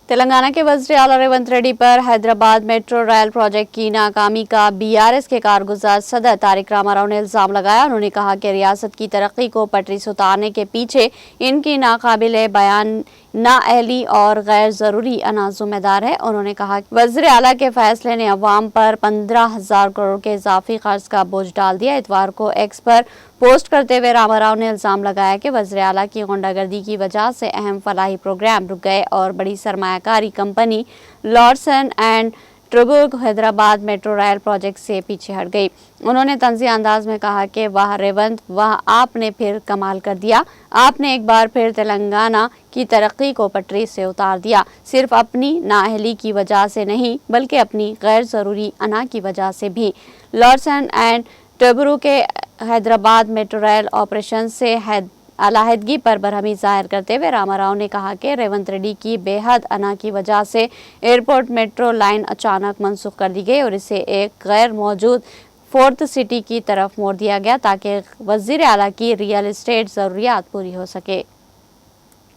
तेलंगाना के वज़ीर आला रेवंत रेड्डी पर हैदराबाद मेट्रो रेल प्रोजेक्ट की नाकामी का बीआरएस के कारगुजार सदर तारिक रामाराव ने इल्ज़ाम लगाया। उन्होंने कहा कि रियासत की तरक्की को पटरी से उतारने के पीछे इनकी नाकाबिले बयान नाअहली और गैर ज़रूरी अना ज़िम्मेदार है। उन्होंने कहा कि वज़ीर आला के फैसले ने अवाम पर 15,000 करोड़ के इजाफी खर्च का बोझ डाल दिया। इतवार को एक्स पर पोस्ट करते हुए रामाराव ने इल्ज़ाम लगाया कि वज़ीर आला की गुंडागर्दी की वजह से अहम फलाही प्रोग्राम रुक गए और बड़ी सरमायाकारी company Larsen and Toubro Hyderabad metro rail project से पीछे हट गई। उन्होंने तंज़ीह अंदाज में कहा कि वाह रेवंत, वाह आपने फिर कमाल कर दिया। आपने एक बार फिर तेलंगाना की तरक्की को पटरी से उतार दिया, सिर्फ अपनी नाअहली की वजह से नहीं बल्कि अपनी गैर ज़रूरी अना की वजह से भी। लॉर्सन एंड टूब्रो के हैदराबाद मेट्रो रेल ऑपरेशन से अलाहदगी पर बरहमी जाहिर करते हुए रामाराव ने कहा कि रेवंत रेड्डी की बेहद अना की वजह से एयरपोर्ट मेट्रो लाइन अचानक मनसूख कर दी गई और इसे एक गैर मौजूद फोर्थ सिटी की तरफ मोड़ दिया गया ताकि वज़ीर आला की रियल एस्टेट ज़रूरियात पूरी हो सके।